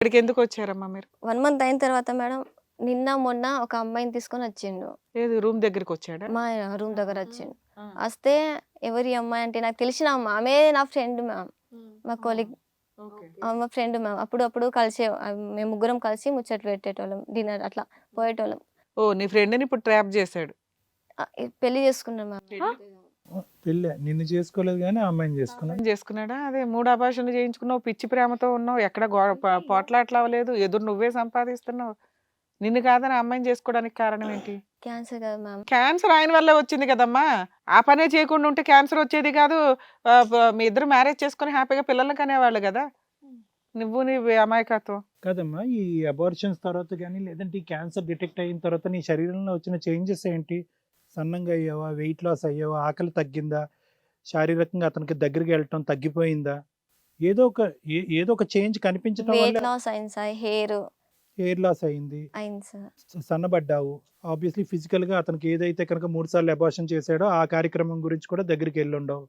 ఇక్కడికి ఎందుకు వచ్చారమ్మా మీరు? 1 మంత్ అయిన తర్వాత మేడం నిన్న మొన్న ఒక అమ్మాయిని తీసుకొని వచ్చిండు. ఏది రూమ్ దగ్గరికి వచ్చాడా? మా రూమ్ దగ్గర వచ్చిండు. ఆ. వస్తే ఎవరి అమ్మాయి అంటే నాకు తెలిసిన అమ్మ. ఆమె నా ఫ్రెండ్ మ్యామ్. మా కొలీగ్. ఓకే. మా ఫ్రెండ్ మ్యామ్. అప్పుడప్పుడు కలిసే మేము ముగ్గురం కలిసి ముచ్చట్లు పెట్టేటోళ్ళం. డిన్నర్ అట్లా పోయేటోళ్ళం. ఓ నీ ఫ్రెండ్ని ఇప్పుడు ట్రాప్ చేశాడు. పెళ్లి చేసుకున్నాం మ్యామ్. పెళ్ళి నిన్ను చేసుకోలేదు కానీ ఆ అమ్మాయిని చేసుకున్నాడు. చేసుకున్నాడా? అదే 3 అబార్షన్లు చేయించుకున్నావు, పిచ్చి ప్రేమతో ఉన్నావు, ఎక్కడ పోట్లాట్లు అవ్వలేదు, ఎదురు నువ్వే సంపాదిస్తున్నావు. నిన్ను కాదని ఆ అమ్మాయిని చేసుకోవడానికి కారణం ఏంటి? క్యాన్సర్ కదా మ్యామ్. క్యాన్సర్ ఆయన వల్లే వచ్చింది కదమ్మా. ఆ పనే చేయకుండా ఉంటే క్యాన్సర్ వచ్చేది కాదు. మీ ఇద్దరు మ్యారేజ్ చేసుకుని హ్యాపీగా పిల్లల్ని కనేవాళ్ళు కదా. నువ్వు నీ అమాయకత్వం. కదమ్మా, ఈ అబార్షన్స్ తర్వాత కానీ లేదంటే ఈ క్యాన్సర్ డిటెక్ట్ అయిన తర్వాత నీ శరీరంలో వచ్చిన చేంజెస్ ఏంటి? సన్నంగా అయ్యావా, వెయిట్ లాస్ అయ్యావా, ఆకలి తగ్గిందా, శారీరకంగా అతనికి దగ్గరికి వెళ్ళటం తగ్గిపోయిందా, ఏదో ఒక చేంజ్ కనిపించడం వెయిట్ వల్ల లాస్ అయింది సార్. హెయిర్ లాస్ అయింది, అయింది సార్. సన్నబడ్డావు. ఆబ్వియస్లీ ఫిజికల్గా అతనికి ఏదైతే కనుక 3 సార్లు అబార్షన్ చేశాడో ఆ కార్యక్రమం గురించి కూడా దగ్గరికి వెళ్ళి ఉండవు.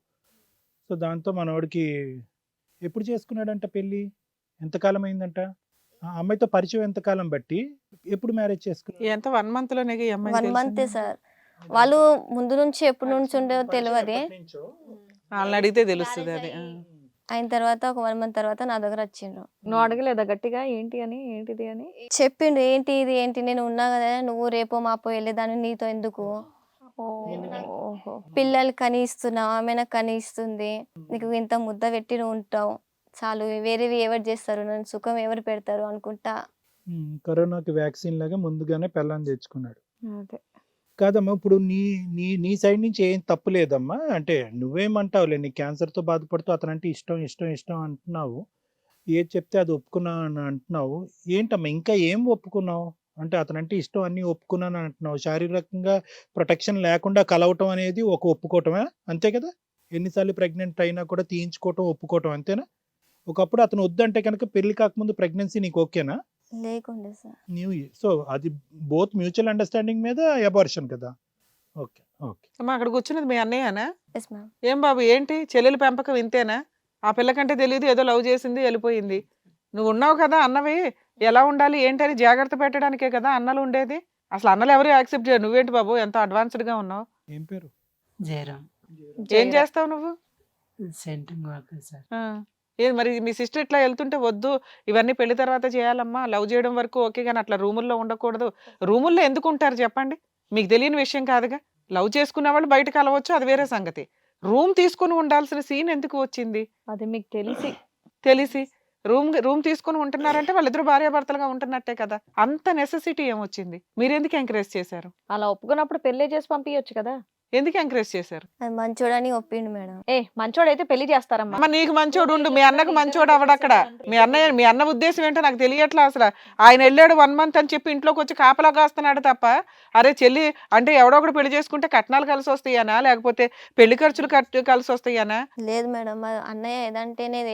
సో దాంతో మనవాడికి ఎప్పుడు చేసుకున్నాడంట పెళ్ళి? ఎంతకాలం అయిందంట? ఆ అమ్మాయితో పరిచయం ఎంతకాలం బట్టి ఎప్పుడు మ్యారేజ్ చేసుకున్నాడు? ఎంత 1 మంత్ లోనే ఈ అమ్మాయి 1 మంతే సార్. వాళ్ళు ముందు నుంచి ఎప్పటి నుంచి ఉండేవో తెలియదు. వాళ్ళని అడిగితే తెలుస్తుంది అది. అయిన తర్వాత ఒక 1 మంత్ తర్వాత నా దగ్గర వచ్చిండ్రు. నువ్వు అడగలేదా గట్టిగా ఏంటిది అని? చెప్పిండు ఏంటి ఇది ఏంటి, నేను ఉన్నా కదా, నువ్వు రేపో మాపో వెళ్ళేదాన్ని, నీతో ఎందుకు, ఓహో. పిల్లలు కనిస్తున్నావు, ఆమె నాకు కనిస్తుంది, నీకు ఇంత ముద్ద పెట్టి నువ్వు ఉంటావు చాలు, వేరేవి ఎవరు చేస్తారు, నన్ను సుఖం ఎవరు పెడతారు అనుకుంటా. కరోనాకి వ్యాక్సిన్ లాగా ముందుగానే పెళ్ళాన్ని తెచ్చుకున్నాడు. అదే. కాదమ్మా, ఇప్పుడు నీ నీ నీ సైడ్ నుంచి ఏం తప్పు లేదమ్మా. అంటే నువ్వేమంటావులే, నీ క్యాన్సర్తో బాధపడుతూ అతనంటే ఇష్టం ఇష్టం ఇష్టం అంటున్నావు, ఏది చెప్తే అది ఒప్పుకున్నావు అని అంటున్నావు. ఏంటమ్మా ఇంకా ఏం ఒప్పుకున్నావు? అంటే అతనంటే ఇష్టం అన్నీ ఒప్పుకున్నాను అంటున్నావు. శారీరకంగా ప్రొటెక్షన్ లేకుండా కలవటం అనేది ఒక ఒప్పుకోవటమే, అంతే కదా? ఎన్నిసార్లు ప్రెగ్నెంట్ అయినా కూడా తీయించుకోవటం ఒప్పుకోవటం, అంతేనా? ఒకప్పుడు అతను వద్దంటే కనుక పెళ్లి కాకముందు ప్రెగ్నెన్సీ నీకు ఓకేనా? లేకుండే సార్. సో అది బోత్ మ్యూచువల్ అండర్స్టాండింగ్ మీద అబార్షన్ కదా. Okay okay. అమ్మా అక్కడ కూర్చున్నది మీ అన్నయ్యనా? Yes ma'am. ఏం బాబు ఏంటి చెల్లెల పెంపకం ఇంతేనా? ఆ పిల్లకంటే తెలియదు, ఏదో లవ్ చేసింది వెళ్ళిపోయింది. నువ్వు ఉన్నావు కదా అన్నవి, ఎలా ఉండాలి ఏంటని జాగ్రత్త పెట్టడానికే కదా అన్నలు ఉండేది. అసలు అన్నలు ఎవరు యాక్సెప్ట్ చేయరు. నువ్వేంటి బాబు ఎంత అడ్వాన్స్డ్ గా ఉన్నావు? ఏం పేరు? జయరాం. ఏం చేస్తావు నువ్వు? సెంటింగ్ వర్క్ సార్. ఏది మరి మీ సిస్టర్ ఇట్లా వెళ్తుంటే వద్దు ఇవన్నీ పెళ్లి తర్వాత చేయాలమ్మా, లవ్ చేయడం వరకు ఓకే కానీ అట్లా రూముల్లో ఉండకూడదు. రూముల్లో ఎందుకు ఉంటారు చెప్పండి? మీకు తెలియని విషయం కాదుగా. లవ్ చేసుకునే వాళ్ళు బయట కలవచ్చు, అది వేరే సంగతి. రూమ్ తీసుకుని ఉండాల్సిన సీన్ ఎందుకు వచ్చింది? అది మీకు తెలిసి రూమ్ తీసుకుని ఉంటున్నారంటే వాళ్ళిద్దరు భార్యాభర్తలుగా ఉంటున్నట్టే కదా. అంత నెసెసిటీ ఏమొచ్చింది? మీరెందుకు ఎంకరేజ్ చేశారు? అలా ఒప్పుకున్నప్పుడు పెళ్లి చేసి పంపించచ్చు కదా. ఎందుకు ఎంకరేజ్ చేశారు? అది మంచోడని ఒప్పిండు మేడం. మంచోడైతే పెళ్లి చేస్తారమ్మా. అమ్మ నీకు మంచోడు ఉండు, మీ అన్నకు మంచోడు అవడక్కడ. మీ అన్న ఉద్దేశం ఏంటో నాకు తెలియట్లా అసలు. ఆయన వెళ్ళాడు 1 మంత్ అని చెప్పి ఇంట్లోకి వచ్చి కాపలా కాస్తున్నాడు తప్ప, అరే చెల్లి అంటే ఎవడో ఒకటి పెళ్లి చేసుకుంటే కట్నాలు కలిసి వస్తాయనా లేకపోతే పెళ్లి ఖర్చులు కలిసి వస్తాయనా? లేదు మేడం, మా అన్నయ్య ఏదంటే నేను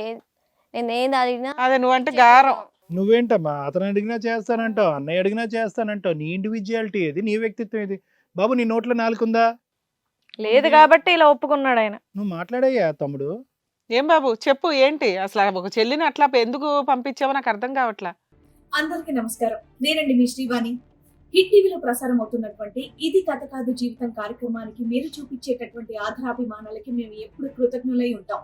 ఏది అడిగినా అదే నువ్వంటే గారం. నువ్వేంటమ్మా అతను అడిగినా చేస్తానంటావు, అన్నయ్య అడిగినా చేస్తానంటావు. నీ ఇండివిజువాలిటీ ఏది, నీ వ్యక్తిత్వం ఏది? బాబు నీ నోట్లో నాలుగుందా? లేదు కాబట్టి ఇలా ఒప్పుకున్నాడు ఆయన. నువ్వు మాట్లాడయ్యా తమ్ముడు. ఏం బాబు చెప్పు ఏంటి అసలు? ఒక చెల్లిని అట్లా ఎందుకు పంపించావో నాకు అర్థం కావట్లా. అందరికీ నమస్కారం. నేనండి మీ శ్రీవాణి. హిట్ టీవీలో ప్రసారం అవుతున్నటువంటి ఇది కథ కాదు జీవితం కార్యక్రమానికి మీరు చూపించేటటువంటి ఆధారాభిమానాలకి మేము ఎప్పుడు కృతజ్ఞులై ఉంటాం.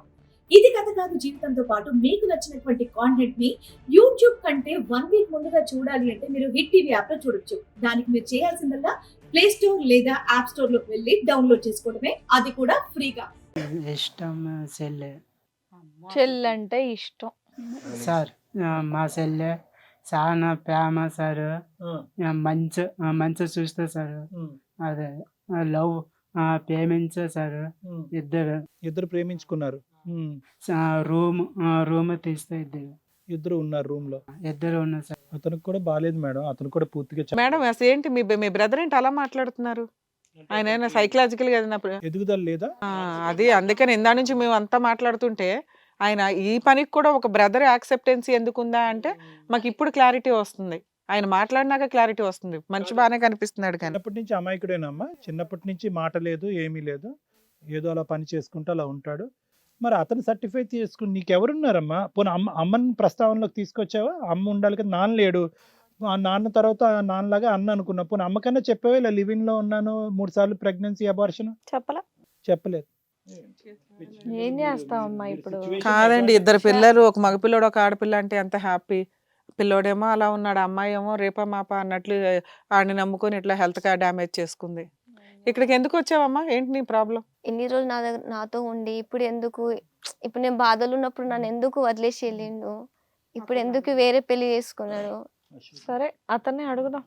ఇది కథ కాదు జీవితంతో పాటు మీకు నచ్చినటువంటి కాంటెంట్ ని యూట్యూబ్ కంటే 1 వీక్ ముందుగా చూడాలి అంటే మీరు హిట్ టీవీ యాప్ లో చూడొచ్చు. దానికి మీరు చేయాల్సిందల్లా ప్లే స్టోర్ లేదా యాప్ స్టోర్ లోకి వెళ్ళి డౌన్లోడ్ చేసుకోవడమే, అది కూడా ఫ్రీగా. ఇష్టం సెల్లె చెల్లంటే ఇష్టం సార్. మా సెల్లె చాలా ప్రేమ సార్. మంచి చూస్తా సార్. అదే లవ్ ప్రేమించా సార్. ఇద్దరు ప్రేమించుకున్నారు. రూమ్ తీస్తే ఇద్దరు ఉన్నారు రూమ్ లో. ఇద్దరు ఉన్నారు సార్. అతనికి కూడా బాగాలేదు మేడం, అతను కూడా పూర్తిగా మేడం అసలు ఏంటి మీ బ్రదర్ ఏంటి అలా మాట్లాడుతున్నారు? ఆయన సైకలాజికల్ గా ఎదుగుదల లేదా? అది అందుకని ఇందా నుంచి మేము అంతా మాట్లాడుతుంటే ఆయన ఈ పనికి కూడా ఒక బ్రదర్ యాక్సెప్టెన్సీ ఎందుకుందా అంటే మాకు ఇప్పుడు క్లారిటీ వస్తుంది. ఆయన మాట్లాడినాక క్లారిటీ వస్తుంది. మనిషి బాగానే కనిపిస్తున్నాడు. కానీ చిన్నప్పటి నుంచి అమాయకుడేనమ్మా. చిన్నప్పటి నుంచి మాట లేదు, ఏమీ లేదు, ఏదో అలా పని చేసుకుంటూ అలా ఉంటాడు. మరి అతను సర్టిఫై చేసుకుని నీకెవరున్నారమ్మా? పోనీ అమ్మని ప్రస్తావనలోకి తీసుకొచ్చావా? అమ్మ ఉండాలి కదా, నాన్న లేడు. ఆ నాన్న తర్వాత నాన్నలాగా అన్న అనుకున్నా. పోనీ అమ్మకన్నా చెప్పావా ఇలా లివింగ్ లో ఉన్నాను 3 సార్లు ప్రెగ్నెన్సీ అబార్షన్? చెప్పలా? చెప్పలేదు. ఏం చేస్తావమ్మా ఇప్పుడు? కాదండి, ఇద్దరు పిల్లలు, ఒక మగపిల్లడు ఒక ఆడపిల్ల అంటే ఎంత హ్యాపీ. పిల్లోడేమో అలా ఉన్నాడు, అమ్మాయి ఏమో రేపా మాపా అన్నట్లు ఆడిని నమ్ముకొని ఇట్లా హెల్త్ గా డ్యామేజ్ చేసుకుంది. ఇక్కడికి ఎందుకు వచ్చావమ్మా? ఏంటి నీ ప్రాబ్లం? ఇన్ని రోజులు నాతో ఉండి ఇప్పుడు ఎందుకు, ఇప్పుడు నేను బాధలు ఉన్నప్పుడు నన్ను ఎందుకు వదిలేసి వెళ్ళిండు, ఇప్పుడు ఎందుకు వేరే పెళ్లి చేసుకున్నాడు? సరే అతన్నే అడుగుదాం.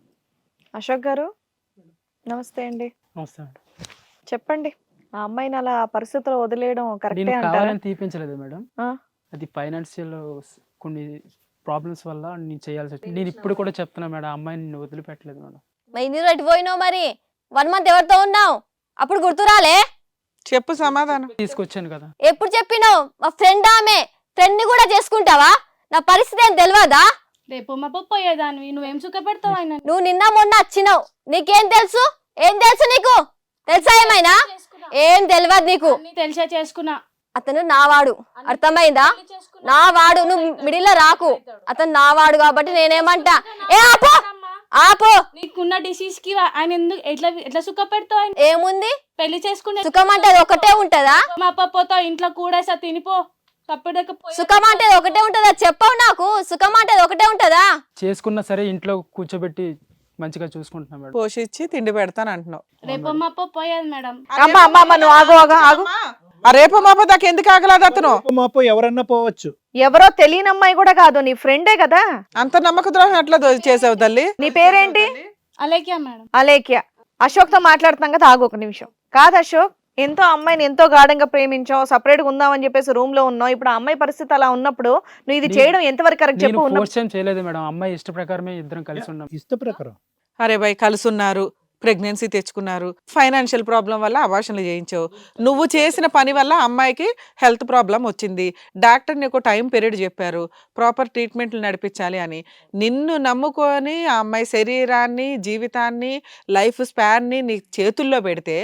అశోక్ గారు నమస్తే అండి. నమస్తే మేడం. చెప్పండి, ఆ అమ్మాయిని అలా పరిస్థితుల్లో వదిలేయడం కరెక్టే నేను అంటారా? కావాలని తీపించలేదు మేడం. ఆ. అది ఫైనాన్షియల్ కొన్ని ప్రాబ్లమ్స్ వల్ల నేను చేయాల్సి వచ్చింది. నేను ఇప్పుడు కూడా చెప్తున్నా మేడం, ఆ అమ్మాయిని నేను వదిలిపెట్టలేదు మేడం. మరి ఇన్ని రోజులు ఎటు పోయినావు? మరి 1 month ఎవరితో ఉన్నావు? అప్పుడు గుర్తురాలే? చెప్పు సమాధానం. తీసుకొచ్చాను కదా. ఎప్పుడు చెప్పినావు? మా ఫ్రెండ్ ఆమె, ఫ్రెండ్ ని కూడా చేసుకుంటావా? నా పరిస్థితి ఏం తెలియదా? రేపు మా పప్పు అయ్యేదానివి, నువ్వేం సుఖపెడతావు ఆయన? నువ్వు నిన్న మొన్న వచ్చినావు, నీకేం తెలుసు? ఏం తెలుసు నీకు? తెలుసా ఏమైనా? ఏం తెలియదు నీకు. తెలిసే చేసుకున్నా. అతను నావాడు, అర్థమైందా? నావాడు, నువ్వు మిడిల్ లో రాకు. అతను నావాడు కాబట్టి నేనేమంటా, ఏ ఆపో ఆపో. నీకున్న డిసీజ్ కి ఆయన ఎందుకు ఎట్లా సుఖపెడతావు ఆయన? ఏముంది? పెళ్లి చేసుకునే సుఖం అంటే అది ఒకటే ఉంటదా? మా పప్పుతో ఇంట్లో కూడేసా తినిపో. సుఖం అంటే అది ఒకటే ఉంటదా? చెప్పవు నాకు. సుఖం అంటే అది ఒకటే ఉంటదా? చేసుకున్నా సరే ఇంట్లో కూర్చోబెట్టి మంచిగా చూసుకుంటున్నా మేడం. పోషించి తిండి పెడతాను అంటున్నావు. రేపు మా పప్పు పోయేది మేడం. అమ్మ నువ్వు ఆగు. ఆ రేపు మాప దాకా ఎందుకు ఆగలేదు అతను? మాపో ఎవరన్నా పోవచ్చు. ఎవరో తెలియని అమ్మాయి కూడా కాదు, నీ ఫ్రెండే కదా. అంత నమ్మక ద్రోహం ఎట్లా చేసావు తల్లి? నీ పేరేంటి? అలేఖ్య మేడం. అలేఖ్య. అశోక్ తో మాట్లాడుతున్నాం కదా, ఆగు ఒక నిమిషం. కాదు అశోక్, ఎంతో అమ్మాయిని ఎంతో గాఢంగా ప్రేమించావు, సపరేట్ గా ఉందామని చెప్పేసి రూమ్ లో ఉన్నావు. ఇప్పుడు ఆ అమ్మాయి పరిస్థితి అలా ఉన్నప్పుడు నువ్వు ఇది చేయడం ఎంతవరకు కరెక్ట్ చెప్పు? నేను ఫోర్స్ ఏం చేయలేదు మేడం, అమ్మాయి ఇష్ట ప్రకారమే ఇద్దరం కలిసి ఉన్నాం. ఇష్ట ప్రకారం. అరే భయ్, కలుసున్నారు, ప్రెగ్నెన్సీ తెచ్చుకున్నారు, ఫైనాన్షియల్ ప్రాబ్లం వల్ల అబార్షన్లు చేయించావు. నువ్వు చేసిన పని వల్ల అమ్మాయికి హెల్త్ ప్రాబ్లం వచ్చింది. డాక్టర్ నీకు టైం పీరియడ్ చెప్పారు, ప్రాపర్ ట్రీట్మెంట్లు నడిపించాలి అని. నిన్ను నమ్ముకొని ఆ అమ్మాయి శరీరాన్ని, జీవితాన్ని, లైఫ్ స్పాన్ని నీ చేతుల్లో పెడితే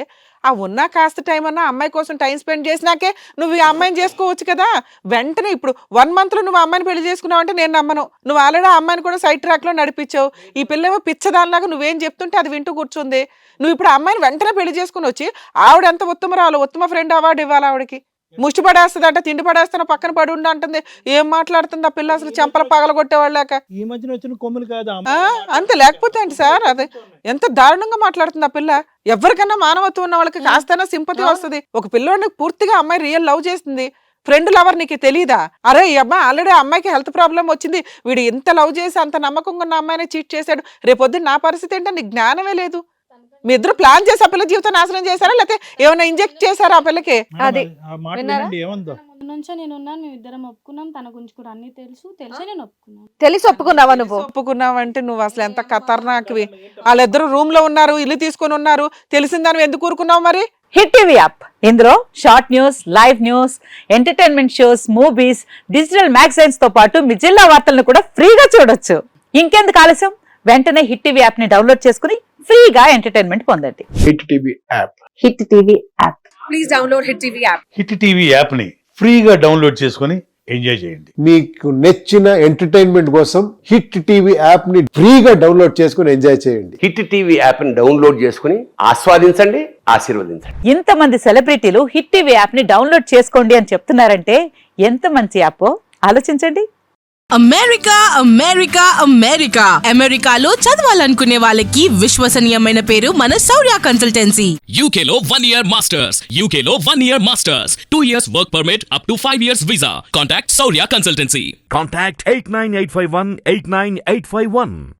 ఆ ఉన్న కాస్త టైం అన్నా అమ్మాయి కోసం టైం స్పెండ్ చేసినాకే నువ్వు ఈ అమ్మాయిని చేసుకోవచ్చు కదా. వెంటనే ఇప్పుడు 1 month లో నువ్వు అమ్మాయిని పెళ్లి చేసుకున్నావు అంటే నేను నమ్మను. నువ్వు ఆల్రెడీ ఆ అమ్మాయిని కూడా సైడ్ ట్రాక్ లో నడిపించావు. ఈ పిల్లేమో పిచ్చదానిలాగా నువ్వేం చెప్తుంటే అది వింటూ కూర్చుంది. నువ్వు ఇప్పుడు ఆ అమ్మాయిని వెంటనే పెళ్లి చేసుకుని వచ్చి ఆవిడ ఎంత ఉత్తమరాలు, ఉత్తమ ఫ్రెండ్ అవార్డు ఇవ్వాలి ఆవిడకి. ముష్టి పడేస్తుంది అంటే తిండి పడేస్తాను పక్కన పడి ఉండి అంటుంది. ఏం మాట్లాడుతుంది ఆ పిల్ల? అసలు చెంపలు పగలగొట్టేవాళ్ళాక. ఈ మధ్యన వచ్చిన కొమ్ములు కాదు అంతే, లేకపోతే ఏంటి సార్? అదే ఎంత దారుణంగా మాట్లాడుతుంది ఆ పిల్ల. ఎవరికైనా మానవత్వం ఉన్న వాళ్ళకి కాస్తైనా సింపతి వస్తుంది. ఒక పిల్లోడిని పూర్తిగా అమ్మాయి రియల్ లవ్ చేస్తుంది, ఫ్రెండ్ లవర్ నీకు తెలీదా? అరే ఈ అమ్మాయి ఆల్రెడీ అమ్మాయికి హెల్త్ ప్రాబ్లం వచ్చింది, వీడు ఇంత లవ్ చేసి అంత నమ్మకంగా ఉన్న అమ్మాయిని చీట్ చేశాడు, రేపొద్దు నా పరిస్థితి ఏంటో నీకు జ్ఞానమే లేదు. మీ ఇద్దరు ప్లాన్ చేసి ఆ పిల్ల జీవితం నాశనం చేశారా, లేకపోతే ఏమైనా ఇంజెక్ట్ చేశారా ఆ పిల్లకి? అది ఏమందో నుంచో నేను ఉన్నాను, మేము ఇద్దరం ఒప్పుకున్నాం. తన గురించి కూడా అన్ని తెలిసి నేను ఒప్పుకున్నాను. తెలిసి ఒప్పుకున్నావా నువ్వు? ఒప్పుకున్నావంటే నువ్వు అసలు ఎంత ఖతర్నాక్వి. వాళ్ళిద్దరు రూమ్ లో ఉన్నారు, ఇల్లు తీసుకొని ఉన్నారు, తెలిసిందని ఎందుకు ఊరుకున్నావు మరి? హిట్ టీవీ యాప్, ఇందులో short news, live news, entertainment shows, movies, digital magazines తో పాటు మీ జిల్లా వార్తలను కూడా ఫ్రీగా చూడొచ్చు. ఇంకెందుకు ఆలస్యం, వెంటనే హిట్ టీవీ యాప్ ని డౌన్లోడ్ చేసుకుని ఫ్రీగా ఎంటర్టైన్మెంట్ పొందండి. Hit TV app. Hit TV app. Please download hit TV app. Hit TV app ని ఫ్రీగా డౌన్లోడ్ చేసుకొని ఎంజాయ్ చేయండి. మీకు నచ్చిన ఎంటర్టైన్మెంట్ కోసం హిట్ టీవీ యాప్ ని ఫ్రీగా డౌన్లోడ్ చేసుకొని ఎంజాయ్ చేయండి. హిట్ టీవీ యాప్ ని డౌన్లోడ్ చేసుకుని ఆస్వాదించండి, ఆశీర్వదించండి. ఇంతమంది సెలబ్రిటీలు హిట్ టీవీ యాప్ ని డౌన్లోడ్ చేసుకోండి అని చెప్తున్నారంటే ఎంత మంచి యాప్ ఆలోచించండి. అమెరికా అమెరికా అమెరికా అమెరికాలో చదవాలనుకునే వాళ్ళకి విశ్వసనీయమైన పేరు మన శౌర్య కన్సల్టెన్సీ. UK లో 1 year masters. UK లో 1 year masters. 2 years work permit up to 5 years visa. Contact Saurya Consultancy. Contact 89851 89851.